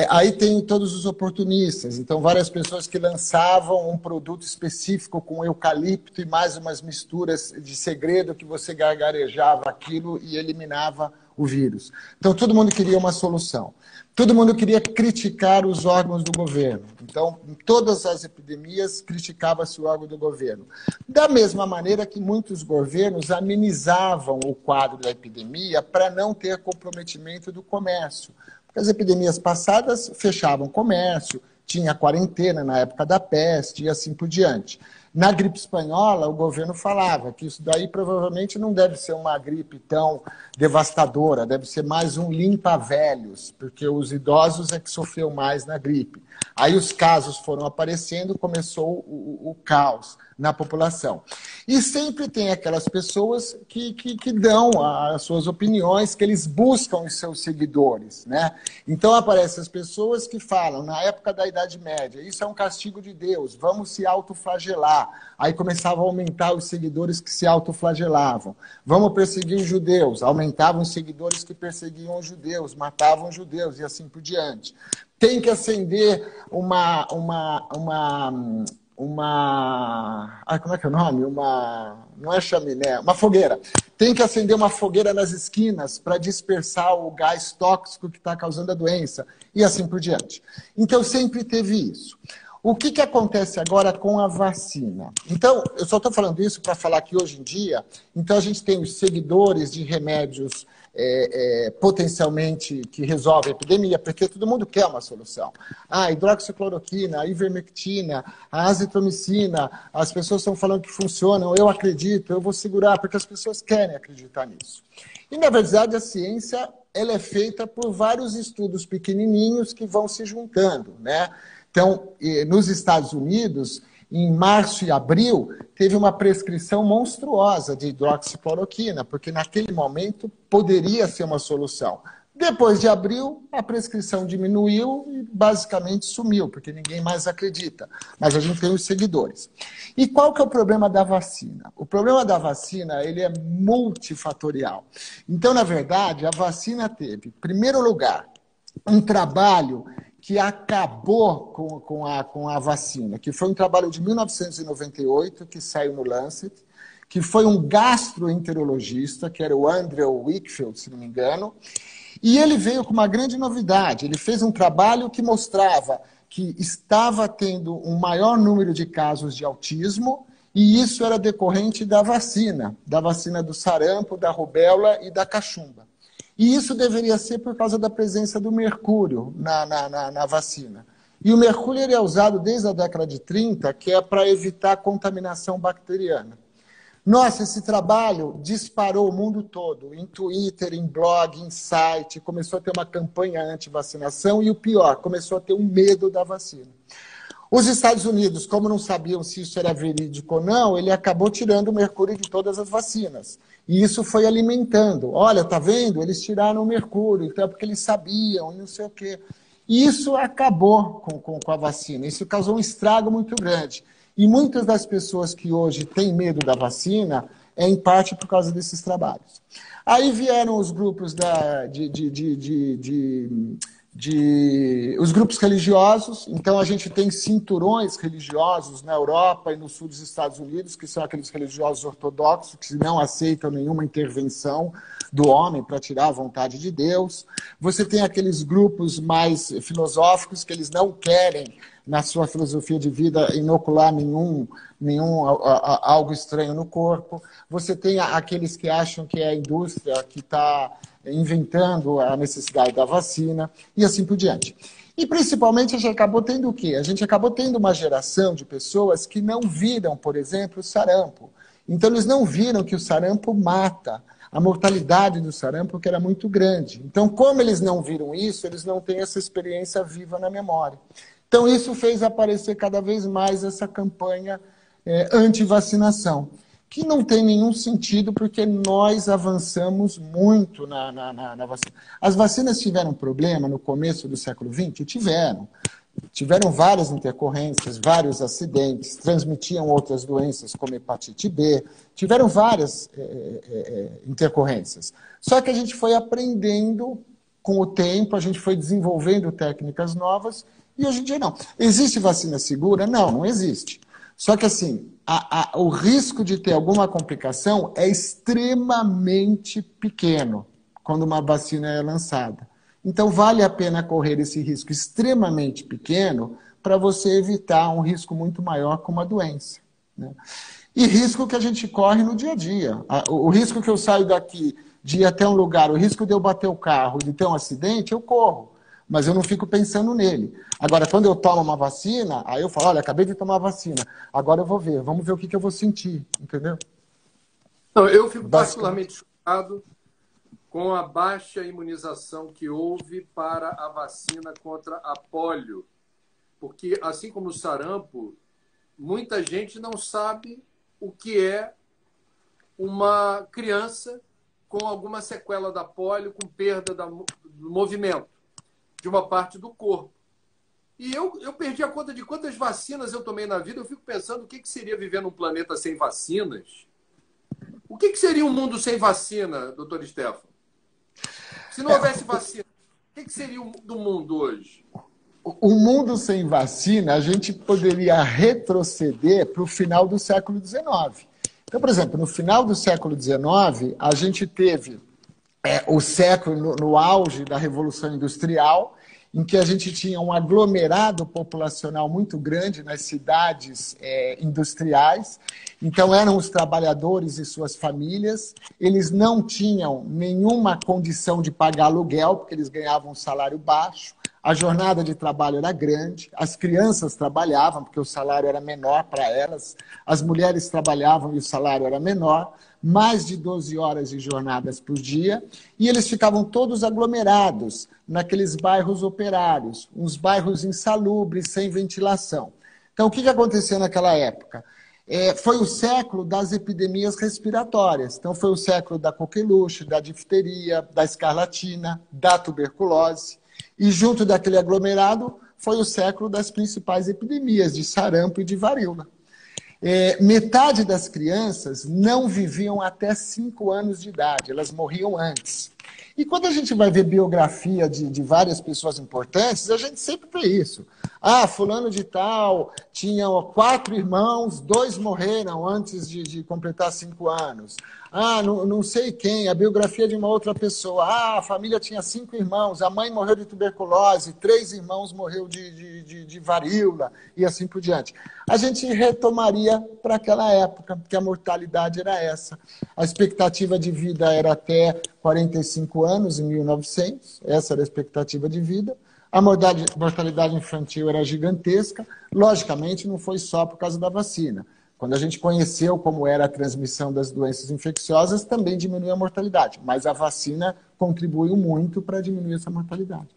Aí tem todos os oportunistas. Então, várias pessoas que lançavam um produto específico com eucalipto e mais umas misturas de segredo que você gargarejava aquilo e eliminava o vírus. Então, todo mundo queria uma solução. Todo mundo queria criticar os órgãos do governo. Então, em todas as epidemias, criticava-se o órgão do governo. Da mesma maneira que muitos governos amenizavam o quadro da epidemia para não ter comprometimento do comércio. Porque as epidemias passadas fechavam comércio, tinha quarentena na época da peste e assim por diante. Na gripe espanhola, o governo falava que isso daí provavelmente não deve ser uma gripe tão devastadora, deve ser mais um limpa-velhos, porque os idosos é que sofreu mais na gripe. Aí os casos foram aparecendo, começou o caos na população. E sempre tem aquelas pessoas que dão as suas opiniões, que eles buscam os seus seguidores, né? Então aparecem as pessoas que falam, na época da Idade Média, isso é um castigo de Deus, vamos se autoflagelar. Aí começavam a aumentar os seguidores que se autoflagelavam. Vamos perseguir os judeus, aumentavam os seguidores que perseguiam os judeus, matavam os judeus e assim por diante. Tem que acender como é que é o nome? Não é chaminé, uma fogueira. Tem que acender uma fogueira nas esquinas para dispersar o gás tóxico que está causando a doença, e assim por diante. Então, sempre teve isso. O que acontece agora com a vacina? Então, eu só estou falando isso para falar que hoje em dia, então a gente tem os seguidores de remédios potencialmente que resolvem a epidemia, porque todo mundo quer uma solução. A hidroxicloroquina, a ivermectina, a azitromicina, as pessoas estão falando que funcionam, eu acredito, eu vou segurar, porque as pessoas querem acreditar nisso. E, na verdade, a ciência ela é feita por vários estudos pequenininhos que vão se juntando, né? Então, nos Estados Unidos, em março e abril, teve uma prescrição monstruosa de hidroxicloroquina, porque naquele momento poderia ser uma solução. Depois de abril, a prescrição diminuiu e basicamente sumiu, porque ninguém mais acredita. Mas a gente tem os seguidores. E qual que é o problema da vacina? O problema da vacina ele é multifatorial. Então, na verdade, a vacina teve, em primeiro lugar, um trabalho que acabou com a vacina, que foi um trabalho de 1998, que saiu no Lancet, que foi um gastroenterologista, que era o Andrew Wakefield, se não me engano, e ele veio com uma grande novidade. Ele fez um trabalho que mostrava que estava tendo um maior número de casos de autismo, e isso era decorrente da vacina do sarampo, da rubéola e da cachumba. E isso deveria ser por causa da presença do mercúrio na vacina. E o mercúrio ele é usado desde a década de 30, que é para evitar contaminação bacteriana. Nossa, esse trabalho disparou o mundo todo, em Twitter, em blog, em site, começou a ter uma campanha anti-vacinação e o pior, começou a ter um medo da vacina. Os Estados Unidos, como não sabiam se isso era verídico ou não, ele acabou tirando o mercúrio de todas as vacinas. E isso foi alimentando. Olha, tá vendo? Eles tiraram o mercúrio, então é porque eles sabiam e não sei o quê. E isso acabou com a vacina. Isso causou um estrago muito grande. E muitas das pessoas que hoje têm medo da vacina é em parte por causa desses trabalhos. Aí vieram os grupos os grupos religiosos. Então a gente tem cinturões religiosos na Europa e no sul dos Estados Unidos, que são aqueles religiosos ortodoxos que não aceitam nenhuma intervenção do homem para tirar a vontade de Deus. Você tem aqueles grupos mais filosóficos que eles não querem, na sua filosofia de vida, inocular algo estranho no corpo. Você tem aqueles que acham que é a indústria que está inventando a necessidade da vacina, e assim por diante. E, principalmente, a gente acabou tendo o quê? A gente acabou tendo uma geração de pessoas que não viram, por exemplo, o sarampo. Então, eles não viram que o sarampo mata. A mortalidade do sarampo que era muito grande. Então, como eles não viram isso, eles não têm essa experiência viva na memória. Então, isso fez aparecer cada vez mais essa campanha anti-vacinação, que não tem nenhum sentido, porque nós avançamos muito na vacina. As vacinas tiveram problema no começo do século XX? Tiveram. Tiveram várias intercorrências, vários acidentes, transmitiam outras doenças, como hepatite B, tiveram várias intercorrências. Só que a gente foi aprendendo com o tempo, a gente foi desenvolvendo técnicas novas e hoje em dia não. Existe vacina segura? Não, não existe. Só que assim, o risco de ter alguma complicação é extremamente pequeno quando uma vacina é lançada. Então vale a pena correr esse risco extremamente pequeno para você evitar um risco muito maior como a doença, né? E risco que a gente corre no dia a dia. O risco que eu saio daqui de ir até um lugar, o risco de eu bater o carro, de ter um acidente, eu corro. Mas eu não fico pensando nele. Agora, quando eu tomo uma vacina, aí eu falo, olha, acabei de tomar a vacina, agora eu vou ver, vamos ver o que eu vou sentir, entendeu? Não, eu fico particularmente chocado com a baixa imunização que houve para a vacina contra a polio. Porque, assim como o sarampo, muita gente não sabe o que é uma criança com alguma sequela da polio, com perda do movimento de uma parte do corpo. E eu perdi a conta de quantas vacinas eu tomei na vida. Eu fico pensando o que seria viver num planeta sem vacinas. O que seria um mundo sem vacina, doutor Stefano? Se não houvesse vacina, o que seria do mundo hoje? O mundo sem vacina, a gente poderia retroceder para o final do século XIX. Então, por exemplo, no final do século XIX, a gente teve o século no auge da Revolução Industrial, em que a gente tinha um aglomerado populacional muito grande nas cidades industriais. Então, eram os trabalhadores e suas famílias. Eles não tinham nenhuma condição de pagar aluguel, porque eles ganhavam um salário baixo. A jornada de trabalho era grande, as crianças trabalhavam, porque o salário era menor para elas, as mulheres trabalhavam e o salário era menor, mais de 12 horas de jornadas por dia, e eles ficavam todos aglomerados naqueles bairros operários, uns bairros insalubres, sem ventilação. Então, o que aconteceu naquela época? Foi o século das epidemias respiratórias. Então, foi o século da coqueluche, da difteria, da escarlatina, da tuberculose. E junto daquele aglomerado foi o século das principais epidemias, de sarampo e de varíola. Metade das crianças não viviam até 5 anos de idade, elas morriam antes. E quando a gente vai ver biografia de várias pessoas importantes, a gente sempre vê isso. Ah, fulano de tal tinha 4 irmãos, 2 morreram antes de completar 5 anos. Ah, não sei quem, a biografia de uma outra pessoa. Ah, a família tinha 5 irmãos, a mãe morreu de tuberculose, 3 irmãos morreu de varíola e assim por diante. A gente retomaria para aquela época, porque a mortalidade era essa. A expectativa de vida era até 45 anos, em 1900, essa era a expectativa de vida. A mortalidade infantil era gigantesca. Logicamente, não foi só por causa da vacina. Quando a gente conheceu como era a transmissão das doenças infecciosas, também diminuiu a mortalidade. Mas a vacina contribuiu muito para diminuir essa mortalidade.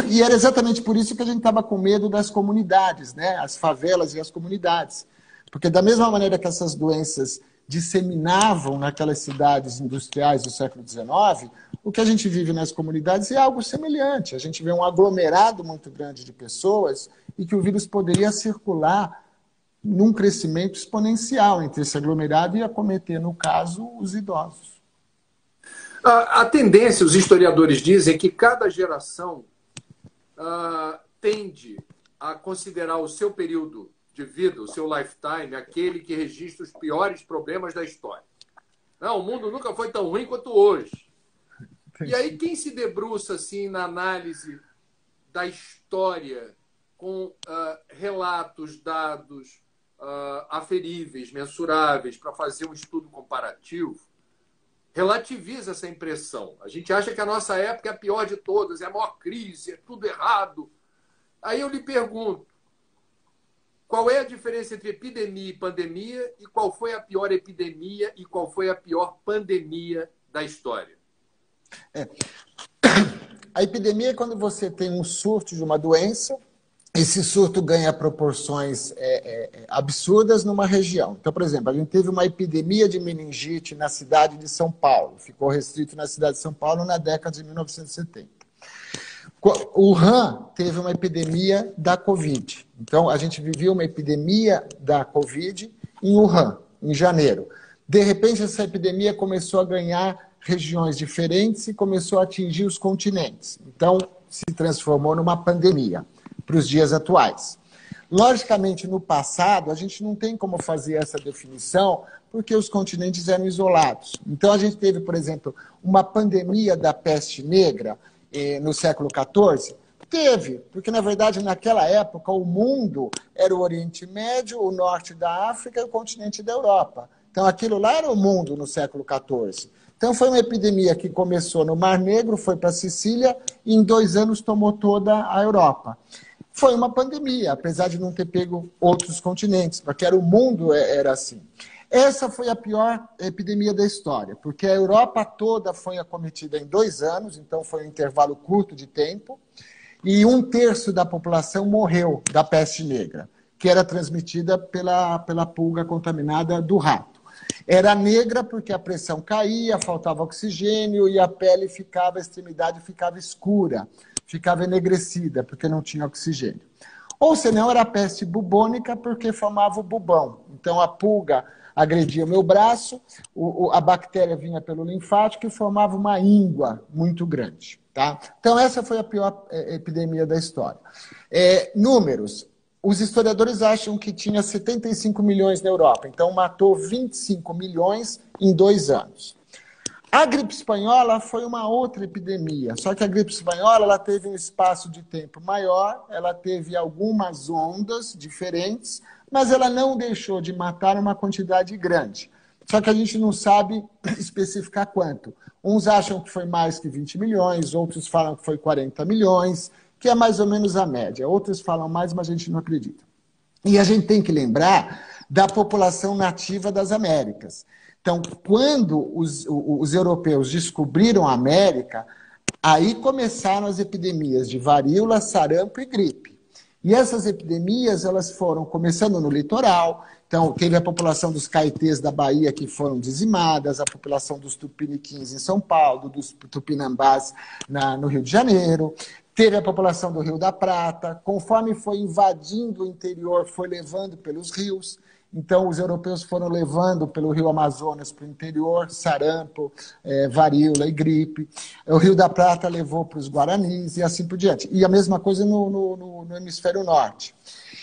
E era exatamente por isso que a gente estava com medo das comunidades, né? As favelas e as comunidades. Porque da mesma maneira que essas doenças disseminavam naquelas cidades industriais do século XIX, o que a gente vive nas comunidades é algo semelhante. A gente vê um aglomerado muito grande de pessoas e que o vírus poderia circular num crescimento exponencial entre esse aglomerado e acometer, no caso, os idosos. A tendência, os historiadores dizem, que cada geração tende a considerar o seu período de vida, o seu lifetime, aquele que registra os piores problemas da história. Não, o mundo nunca foi tão ruim quanto hoje. E aí, quem se debruça assim, na análise da história, com relatos, dados aferíveis, mensuráveis, para fazer um estudo comparativo, relativiza essa impressão. A gente acha que a nossa época é a pior de todas, é a maior crise, é tudo errado. Aí eu lhe pergunto, qual é a diferença entre epidemia e pandemia e qual foi a pior epidemia e qual foi a pior pandemia da história? A epidemia é quando você tem um surto de uma doença, esse surto ganha proporções absurdas numa região. Então, por exemplo, a gente teve uma epidemia de meningite na cidade de São Paulo, ficou restrito na cidade de São Paulo na década de 1970. O Wuhan teve uma epidemia da Covid. Então, a gente vivia uma epidemia da Covid em Wuhan, em janeiro. De repente, essa epidemia começou a ganhar regiões diferentes e começou a atingir os continentes. Então, se transformou numa pandemia para os dias atuais. Logicamente, no passado, a gente não tem como fazer essa definição porque os continentes eram isolados. Então, a gente teve, por exemplo, uma pandemia da peste negra no século XIV. Teve, porque, na verdade, naquela época, o mundo era o Oriente Médio, o norte da África e o continente da Europa. Então, aquilo lá era o mundo no século XIV. Então, foi uma epidemia que começou no Mar Negro, foi para a Sicília e em 2 anos tomou toda a Europa. Foi uma pandemia, apesar de não ter pego outros continentes, porque o mundo era assim. Essa foi a pior epidemia da história, porque a Europa toda foi acometida em 2 anos, então foi um intervalo curto de tempo, e 1/3 da população morreu da peste negra, que era transmitida pela pulga contaminada do rato. Era negra porque a pressão caía, faltava oxigênio e a pele ficava, a extremidade ficava escura, ficava enegrecida porque não tinha oxigênio. Ou senão era a peste bubônica porque formava o bubão. Então a pulga agredia o meu braço, a bactéria vinha pelo linfático e formava uma íngua muito grande. Tá? Então essa foi a pior epidemia da história. Números. Os historiadores acham que tinha 75 milhões na Europa, então matou 25 milhões em 2 anos. A gripe espanhola foi uma outra epidemia, só que a gripe espanhola ela teve um espaço de tempo maior, ela teve algumas ondas diferentes, mas ela não deixou de matar uma quantidade grande. Só que a gente não sabe especificar quanto. Uns acham que foi mais que 20 milhões, outros falam que foi 40 milhões, que é mais ou menos a média. Outros falam mais, mas a gente não acredita. E a gente tem que lembrar da população nativa das Américas. Então, quando os europeus descobriram a América, aí começaram as epidemias de varíola, sarampo e gripe. E essas epidemias elas foram começando no litoral. Então, teve a população dos caetês da Bahia que foram dizimadas, a população dos tupiniquins em São Paulo, dos tupinambás no Rio de Janeiro. Teve a população do Rio da Prata. Conforme foi invadindo o interior, foi levando pelos rios. Então, os europeus foram levando pelo rio Amazonas para o interior, sarampo, varíola e gripe. O Rio da Prata levou para os guaranis e assim por diante. E a mesma coisa no hemisfério norte.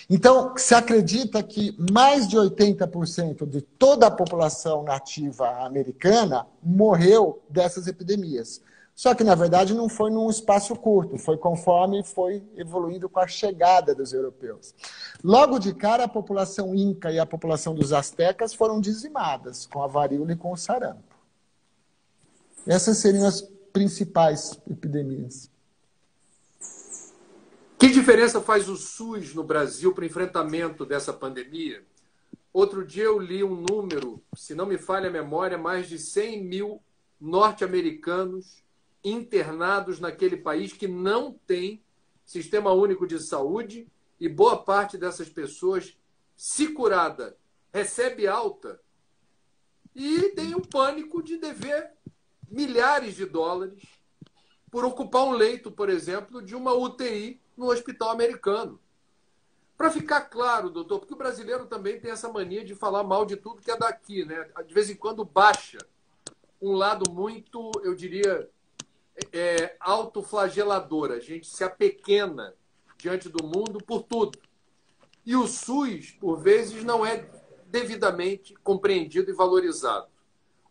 Então, se acredita que mais de 80% de toda a população nativa americana morreu dessas epidemias. Só que, na verdade, não foi num espaço curto, foi conforme foi evoluindo com a chegada dos europeus. Logo de cara, a população inca e a população dos astecas foram dizimadas com a varíola e com o sarampo. Essas seriam as principais epidemias. Que diferença faz o SUS no Brasil para o enfrentamento dessa pandemia? Outro dia eu li um número, se não me falha a memória, mais de 100 mil norte-americanos internados naquele país que não tem sistema único de saúde e boa parte dessas pessoas, se curada, recebe alta e tem um pânico de dever milhares de dólares por ocupar um leito, por exemplo, de uma UTI no hospital americano. Para ficar claro, doutor, porque o brasileiro também tem essa mania de falar mal de tudo que é daqui, né? De vez em quando baixa um lado muito, eu diria, autoflagelador. A gente se apequena diante do mundo por tudo. E o SUS, por vezes, não é devidamente compreendido e valorizado.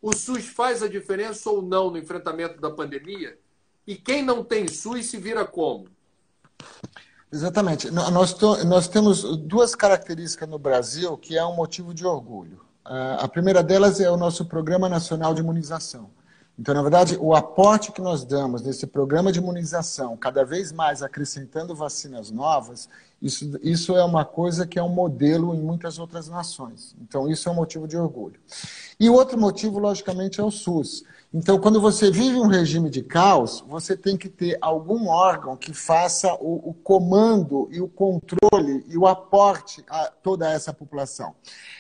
O SUS faz a diferença ou não no enfrentamento da pandemia? E quem não tem SUS se vira como? Exatamente. Nós temos 2 características no Brasil que é um motivo de orgulho. A primeira delas é o nosso Programa Nacional de Imunização. Então, na verdade, o aporte que nós damos nesse programa de imunização, cada vez mais acrescentando vacinas novas, isso é uma coisa que é um modelo em muitas outras nações. Então, isso é um motivo de orgulho. E o outro motivo, logicamente, é o SUS. Então, quando você vive um regime de caos, você tem que ter algum órgão que faça o comando e o controle e o aporte a toda essa população.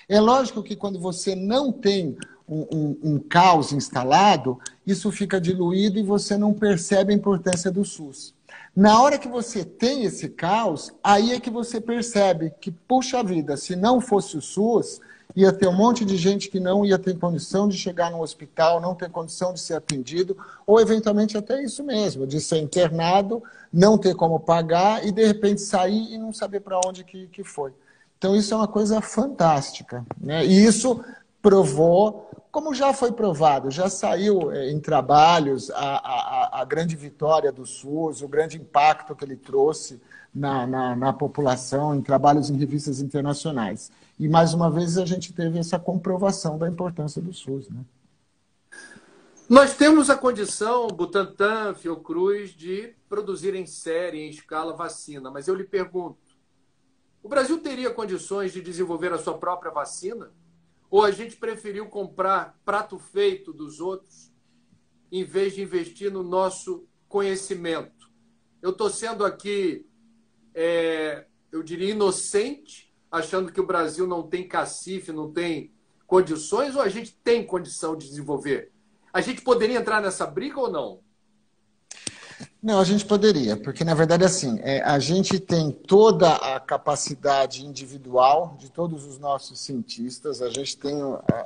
É lógico que quando você não tem um caos instalado, isso fica diluído e você não percebe a importância do SUS. Na hora que você tem esse caos, aí é que você percebe que, puxa vida, se não fosse o SUS, ia ter um monte de gente que não ia ter condição de chegar no hospital, não ter condição de ser atendido, ou eventualmente até isso mesmo, de ser internado, não ter como pagar e de repente sair e não saber para onde que foi. Então isso é uma coisa fantástica, né? E isso provou, como já foi provado, já saiu em trabalhos a grande vitória do SUS, o grande impacto que ele trouxe na população, em trabalhos em revistas internacionais. E, mais uma vez, a gente teve essa comprovação da importância do SUS, né? Nós temos a condição, Butantan, Fiocruz, de produzir em série, em escala, vacina. Mas eu lhe pergunto, o Brasil teria condições de desenvolver a sua própria vacina? Ou a gente preferiu comprar prato feito dos outros em vez de investir no nosso conhecimento? Eu estou sendo aqui, eu diria, inocente, achando que o Brasil não tem cacife, não tem condições, ou a gente tem condição de desenvolver? A gente poderia entrar nessa briga ou não? Não, a gente poderia, porque, na verdade, assim, a gente tem toda a capacidade individual de todos os nossos cientistas, a gente tem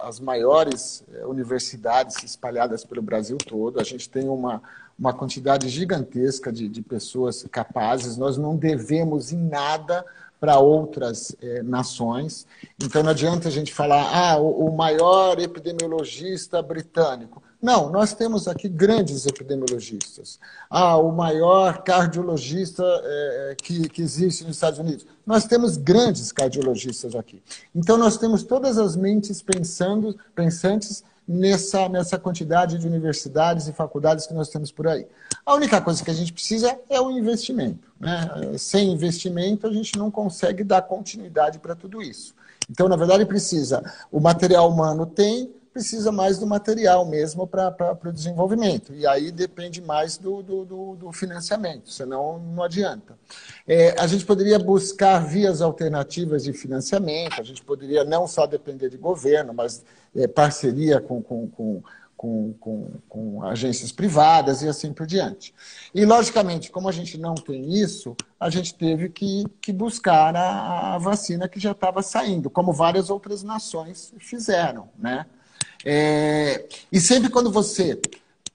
as maiores universidades espalhadas pelo Brasil todo, a gente tem uma quantidade gigantesca de pessoas capazes, nós não devemos em nada para outras nações. Então, não adianta a gente falar, o maior epidemiologista britânico. Não, nós temos aqui grandes epidemiologistas. O maior cardiologista que existe nos Estados Unidos. Nós temos grandes cardiologistas aqui. Então, nós temos todas as mentes pensantes nessa quantidade de universidades e faculdades que nós temos por aí. A única coisa que a gente precisa é o investimento, né? Sem investimento, a gente não consegue dar continuidade para tudo isso. Então, na verdade, o material humano precisa mais do material mesmo para o desenvolvimento. E aí depende mais do financiamento, senão não adianta. A gente poderia buscar vias alternativas de financiamento, a gente poderia não só depender de governo, mas parceria com agências privadas e assim por diante. E, logicamente, como a gente não tem isso, a gente teve que buscar a vacina que já estava saindo, como várias outras nações fizeram, né? E sempre quando você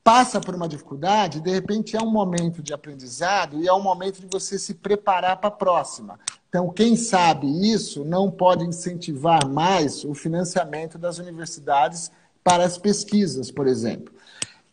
passa por uma dificuldade, de repente é um momento de aprendizado e é um momento de você se preparar para a próxima. Então, quem sabe isso não pode incentivar mais o financiamento das universidades para as pesquisas, por exemplo.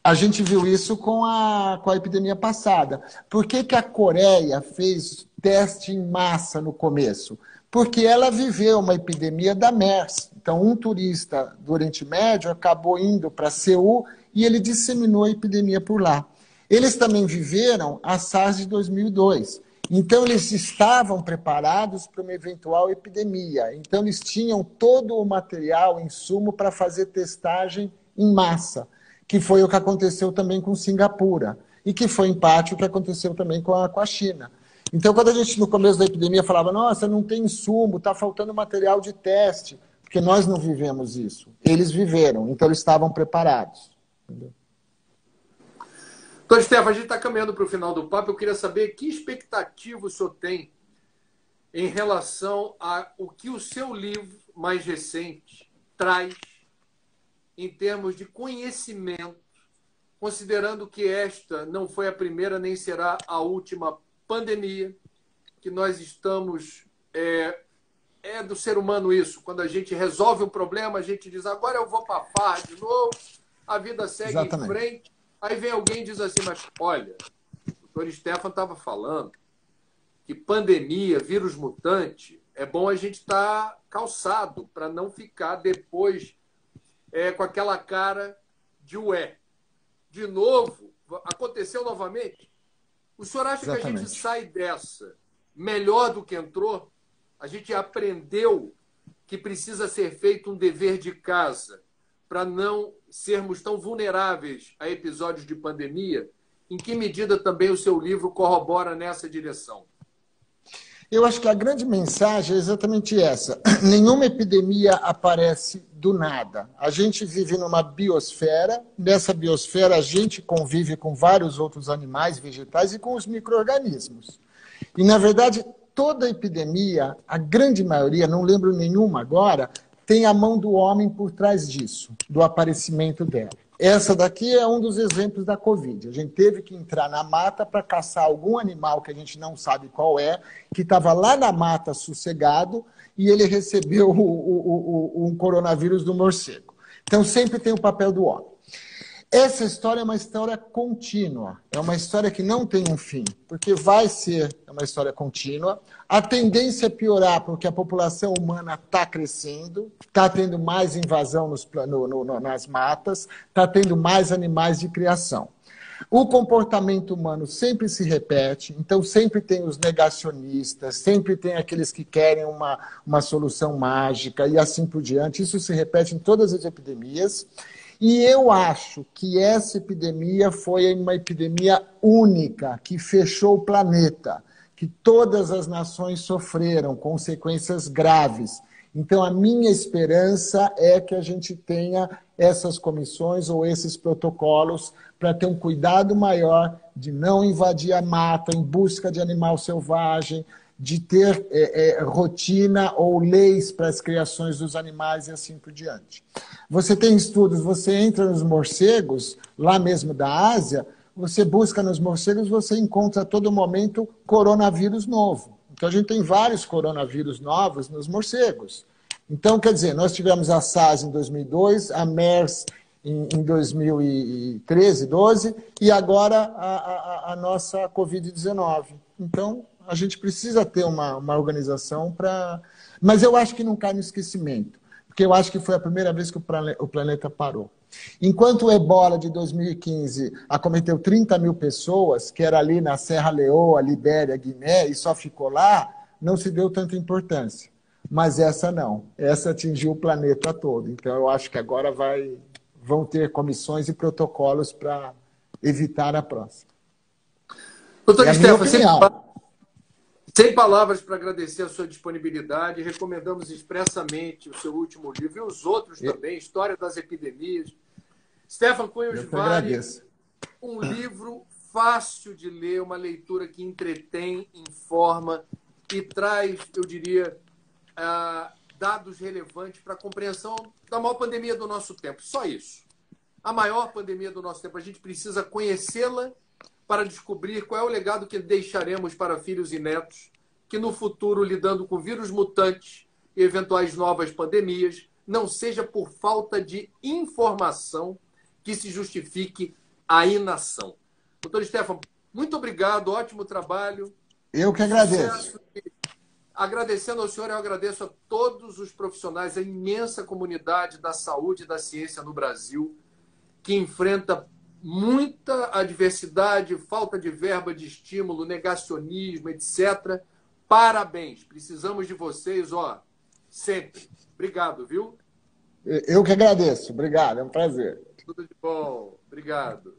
A gente viu isso com a epidemia passada. Por que a Coreia fez teste em massa no começo? Porque ela viveu uma epidemia da MERS. Então, um turista do Oriente Médio acabou indo para Seul e ele disseminou a epidemia por lá. Eles também viveram a SARS de 2002. Então, eles estavam preparados para uma eventual epidemia. Então, eles tinham todo o material, insumo, para fazer testagem em massa, que foi o que aconteceu também com Singapura, e que foi, em parte, o que aconteceu também com a China. Então, quando a gente, no começo da epidemia, falava, nossa, não tem insumo, está faltando material de teste, porque nós não vivemos isso. Eles viveram, então eles estavam preparados. Entendeu? Doutor Stefan, a gente está caminhando para o final do papo. Eu queria saber que expectativa o senhor tem em relação ao que o seu livro mais recente traz em termos de conhecimento, considerando que esta não foi a primeira nem será a última pandemia, que nós estamos... É do ser humano isso. Quando a gente resolve um problema, a gente diz, agora eu vou para a farra de novo, a vida segue Exatamente. Em frente. Aí vem alguém e diz assim, mas olha, o doutor Stefan estava falando que pandemia, vírus mutante, é bom a gente estar calçado para não ficar depois com aquela cara de ué. De novo, aconteceu novamente. O senhor acha Exatamente. Que a gente sai dessa melhor do que entrou? A gente aprendeu que precisa ser feito um dever de casa para não sermos tão vulneráveis a episódios de pandemia. Em que medida também o seu livro corrobora nessa direção? Eu acho que a grande mensagem é exatamente essa. Nenhuma epidemia aparece do nada. A gente vive numa biosfera. Nessa biosfera, a gente convive com vários outros animais, vegetais e com os micro-organismos. E, na verdade, toda epidemia, a grande maioria, não lembro nenhuma agora, tem a mão do homem por trás disso, do aparecimento dela. Essa daqui é um dos exemplos da Covid. A gente teve que entrar na mata para caçar algum animal que a gente não sabe qual é, que estava lá na mata sossegado, e ele recebeu um coronavírus do morcego. Então, sempre tem o papel do homem. Essa história é uma história contínua, é uma história que não tem um fim, porque vai ser uma história contínua. A tendência é piorar, porque a população humana está crescendo, está tendo mais invasão nas matas, está tendo mais animais de criação. O comportamento humano sempre se repete, então sempre tem os negacionistas, sempre tem aqueles que querem uma solução mágica e assim por diante. Isso se repete em todas as epidemias. E eu acho que essa epidemia foi uma epidemia única, que fechou o planeta, que todas as nações sofreram consequências graves. Então, a minha esperança é que a gente tenha essas comissões ou esses protocolos para ter um cuidado maior de não invadir a mata em busca de animal selvagem, de ter rotina ou leis para as criações dos animais e assim por diante. Você tem estudos, você entra nos morcegos, lá mesmo da Ásia, você busca nos morcegos, você encontra a todo momento coronavírus novo. Então, a gente tem vários coronavírus novos nos morcegos. Então, quer dizer, nós tivemos a SARS em 2002, a MERS em 2013, 12, e agora a nossa Covid-19. Então, a gente precisa ter uma organização para... Mas eu acho que não cai no esquecimento, porque eu acho que foi a primeira vez que o planeta parou. Enquanto o Ebola de 2015 acometeu 30 mil pessoas, que era ali na Serra Leoa, Libéria, Guiné, e só ficou lá, não se deu tanta importância. Mas essa não, essa atingiu o planeta todo. Então eu acho que agora vão ter comissões e protocolos para evitar a próxima. Doutor Stefan, sem palavras para agradecer a sua disponibilidade, recomendamos expressamente o seu último livro e os outros também, História das Epidemias. Stefan Cunha Ojvari, um livro fácil de ler, uma leitura que entretém, informa e traz, eu diria, dados relevantes para a compreensão da maior pandemia do nosso tempo. Só isso. A maior pandemia do nosso tempo. A gente precisa conhecê-la para descobrir qual é o legado que deixaremos para filhos e netos, que no futuro, lidando com vírus mutantes e eventuais novas pandemias, não seja por falta de informação que se justifique a inação. Doutor Stefan, muito obrigado, ótimo trabalho. Eu que agradeço. Agradecendo ao senhor, eu agradeço a todos os profissionais, a imensa comunidade da saúde e da ciência no Brasil, que enfrenta muita adversidade, falta de verba, de estímulo, negacionismo, etc. Parabéns. Precisamos de vocês, sempre. Obrigado, viu? Eu que agradeço. Obrigado, é um prazer. Tudo de bom. Obrigado.